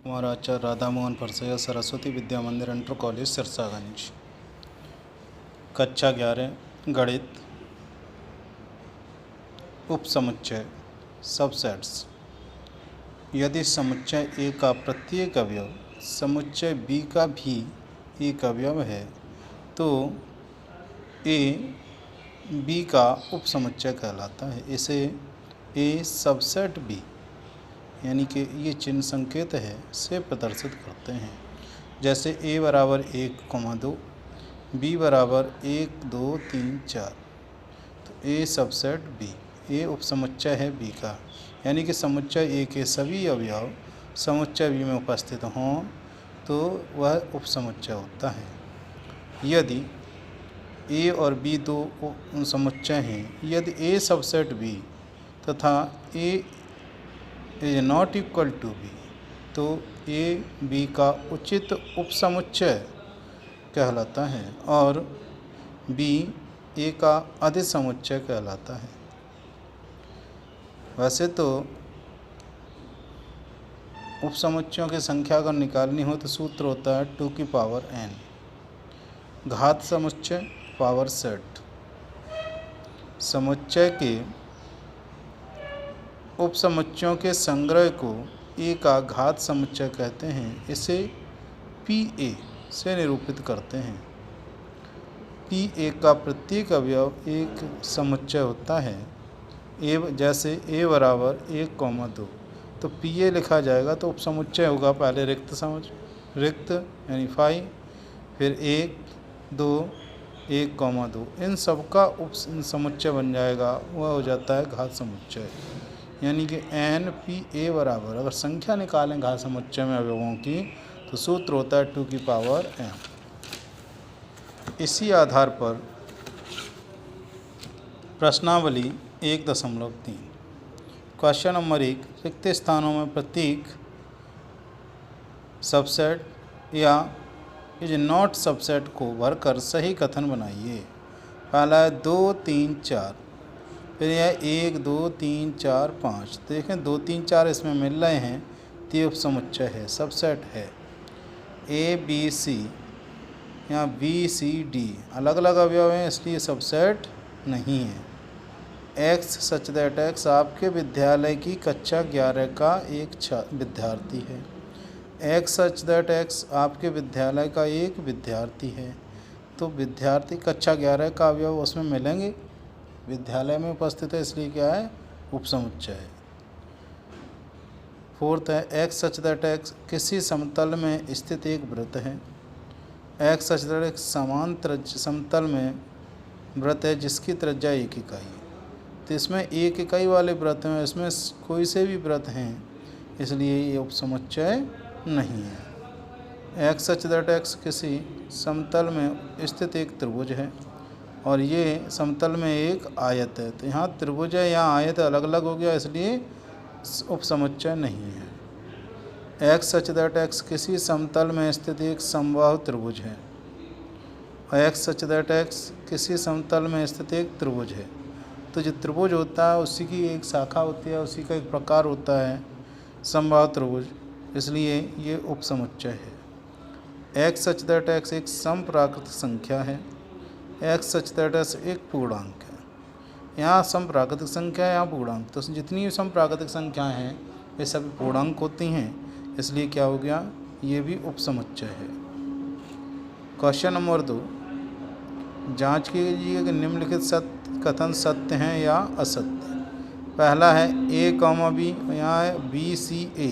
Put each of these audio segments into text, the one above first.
कुमार आचार्य राधा मोहन परसैया सरस्वती विद्या मंदिर inter college Sirsaganj. कक्षा 11 गणित। उपसमुच्चय सबसेट्स। यदि समुच्चय ए का प्रत्येक अवयव समुच्चय बी का भी एक अवयव है तो ए बी का उपसमुच्चय कहलाता है। इसे ए सबसेट बी यानी कि ये चिन्ह संकेत है से प्रदर्शित करते हैं। जैसे a बराबर 1,2, b बराबर 1, 2, 3, 4। तो a सबसेट b, a उपसमुच्चय है b का, यानी कि समुच्चय a के सभी अवयव समुच्चय b में उपस्थित हों तो वह उपसमुच्चय होता है। यदि a और b दो समुच्चय हैं, यदि a सबसेट b तथा a is not equal to B तो ए बी का उचित उपसमुच्चय कहलाता है और बी ए का अधिसमुच्चय कहलाता है। वैसे तो उपसमुच्चयों की संख्या अगर निकालनी हो तो सूत्र होता है 2 की पावर n, घात समुच्चय पावर सेट। समुच्चय के उपसमुच्चयों के संग्रह को ए का घात समुच्चय कहते हैं। इसे पी ए से निरूपित करते हैं। पी ए का प्रत्येक अवयव एक समुच्चय होता है। ए जैसे ए बराबर 1,2 तो पी ए लिखा जाएगा तो उपसमुच्चय होगा पहले रिक्त यानी 5, फिर 1, 2, 1,2 इन सब का उपसमुच्चय बन जाएगा, वह हो जाता है घात समुच्चय। यानी कि एन पी ए बराबर, अगर संख्या निकालें घात समुच्चय में अवयवों की तो सूत्र होता है 2 की पावर m। इसी आधार पर प्रश्नावली 1.3 क्वेश्चन नंबर 1, रिक्त स्थानों में प्रतीक सबसेट या इज नॉट सबसेट को भरकर सही कथन बनाइए। पहला है 2, 3, 4, फिर यह 1, 2, 3, 4, 5। देखें 2, 3, 4 इसमें मिल रहे हैं तो ये उपसमुच्चय है, सबसेट है। ए बी सी या बी सी डी अलग अलग अवयव हैं इसलिए सबसेट नहीं है। एक्स सच दैट एक्स आपके विद्यालय की कक्षा 11 का एक विद्यार्थी है। एक्स सच दैट एक्स आपके विद्यालय का एक विद्यार्थी है। तो विद्यार्थी कक्षा 11 का अवयव उसमें मिलेंगे, विद्यालय में उपस्थित है इसलिए क्या है, उपसमुच्चय है। फोर्थ है एक्स सच दैट एक्स किसी समतल में स्थित एक वृत्त है। एक्स सच दैट एक्स समान समतल में वृत्त है जिसकी त्रिज्या 1 इकाई है। तो इसमें 1 इकाई वाले वृत्त में इसमें कोई से भी वृत्त हैं इसलिए ये उपसमुच्चय नहीं है। एक्स सच दैट एक्स किसी समतल में स्थित एक त्रिभुज है और ये समतल में एक आयत है। तो यहाँ त्रिभुज है, यहाँ आयत अलग अलग हो गया इसलिए उपसमुच्चय नहीं है। एक्स सच दैट एक्स किसी समतल में स्थित एक समबाहु त्रिभुज है। एक्स सच दैट एक्स किसी समतल में स्थित एक त्रिभुज है। तो जो त्रिभुज होता है उसी की एक शाखा होती है, उसी का एक प्रकार होता है समबाहु त्रिभुज, इसलिए ये उपसमुच्चय है। एक्स सच दैट एक्स एक समप्राकृत संख्या है। एक्स सच दैट एक्स एक पूर्णांक है। यहाँ समप्राकृतिक संख्या है, यहाँ पूर्णांक, तो जितनी भी समप्राकृतिक संख्याएं हैं वे सभी पूर्णांक होती हैं इसलिए क्या हो गया, ये भी उपसमुच्चय है। क्वेश्चन नंबर 2, जांच कीजिए कि निम्नलिखित कथन सत्य हैं या असत्य। पहला है a, b, यहाँ है b, c, a।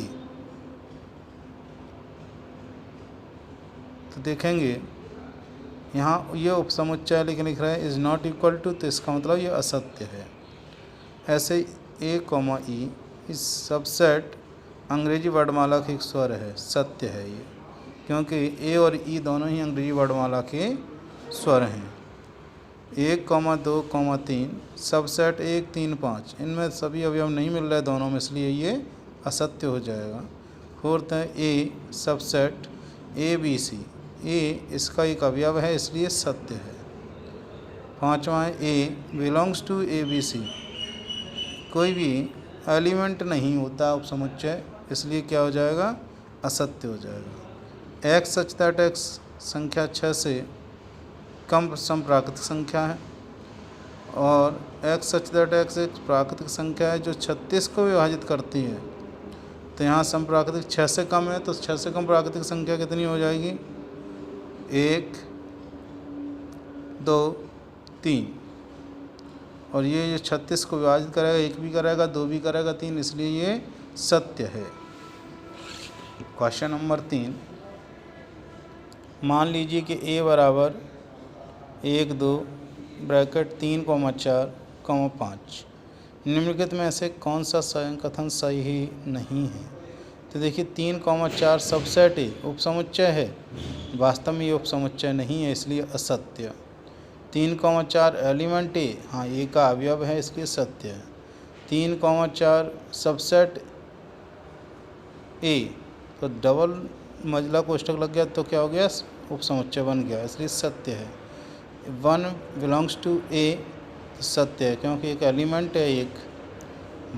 तो देखेंगे यहाँ ये उपसमुच्चय लेकिन लिख रहा है इज़ नॉट इक्वल टू, तो इसका मतलब ये असत्य है। ऐसे ए, ई इस सबसेट अंग्रेजी वर्णमाला के एक स्वर है, सत्य है ये, क्योंकि ए और ई दोनों ही अंग्रेजी वर्णमाला के स्वर हैं। 1, 2, 3 सबसेट 1, 3, 5 इनमें सभी अवयव नहीं मिल रहे दोनों में इसलिए ये असत्य हो जाएगा। फोर्थ है ए सबसेट ए बी सी, ए इसका एक अवयव है इसलिए सत्य है। पाँचवा है A belongs to A B C, कोई भी एलिमेंट नहीं होता उपसमुच्चय इसलिए क्या हो जाएगा, असत्य हो जाएगा। x सच दैट x संख्या 6 से कम समप्राकृतिक संख्या है और x सच दैट x एक प्राकृतिक संख्या है जो 36 को विभाजित करती है। तो यहाँ समप्राकृतिक 6 से कम है, तो 6 से कम प्राकृतिक संख्या कितनी हो जाएगी? 1 2 3, और ये 36 को विभाजित करेगा, 1 भी करेगा, 2 भी करेगा, 3, इसलिए ये सत्य है। क्वेश्चन नंबर 3, मान लीजिए कि a बराबर 1 2 ब्रैकेट 3 4 5, निम्नलिखित में से कौन सा कथन सही नहीं है? तो देखिए 3 4 सबसेट ए उपसमुच्चय है, वास्तव में ये उपसमुच्चय नहीं है, इसलिए असत्य। 3 4 एलिमेंट ए, हाँ ए का अवयव है, इसलिए सत्य है। 3 4 सबसेट ए, तो डबल मजला कोष्ठक लग गया तो क्या हो गया? उपसमुच्चय बन गया, इसलिए सत्य है। 1 बिलोंग्स टू ए, तो सत्य है क्योंकि एक एलिमेंट है एक।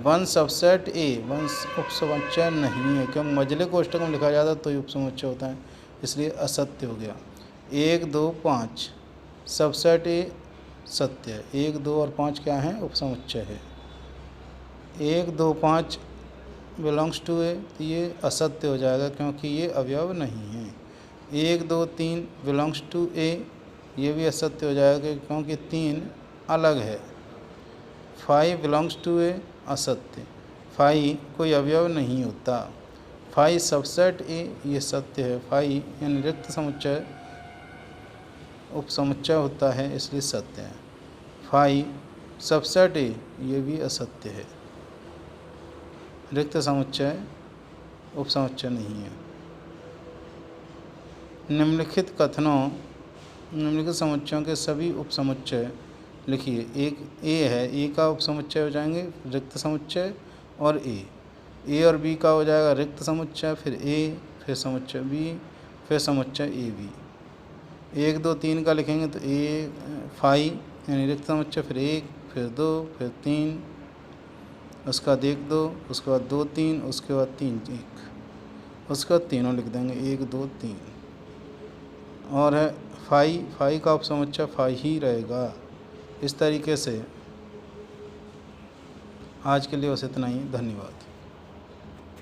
1 सबसेट ए, 1 उपसमुच्चय नहीं है क्योंकि मजले कोष्ठक में लिखा जाता है तो ये उपसमुच्चय होता है, इसलिए असत्य हो गया। 1 2 5 सबसेट ए सत्य है, 1 2 और 5 क्या हैं? उपसमुच्चय है। 1 2 5 बिलोंग्स टू ए, तो ये असत्य हो जाएगा क्योंकि ये अवयव नहीं है। 1 2 3 बिलोंग्स टू ए, ये भी असत्य हो जाएगा क्योंकि 3 अलग है। 5 बिलोंग्स टू ए, असत्य, 5 कोई अवयव नहीं होता। 5 सबसेट ए, ये सत्य है। 5 यानी रिक्त समुच्चय उपसमुच्चय होता है, इसलिए सत्य है। 5 सबसेट ए, ये भी असत्य है, रिक्त समुच्चय उपसमुच्चय नहीं है। निम्नलिखित कथनों, निम्नलिखित समुच्चयों के सभी उपसमुच्चय लिखिए। एक ए है, ए का उपसमुच्चय हो जाएंगे रिक्त समुच्चय और ए और बी का हो जाएगा रिक्त समुच्चय, फिर ए, फिर समुच्चय बी, फिर समुच्चय ए बी। 1 2 3 का लिखेंगे तो ए 5 यानी रिक्त समुच्चय, फिर 1, फिर 2, फिर 3, उसके बाद 1 2, उसके बाद 2 3, उसके बाद 3 1, उसके बाद तीनों लिख देंगे 1 2 3। और है 5 का उपसमुच्चय 5 ही रहेगा। इस तरीके से आज के लिए बस इतना ही। धन्यवाद।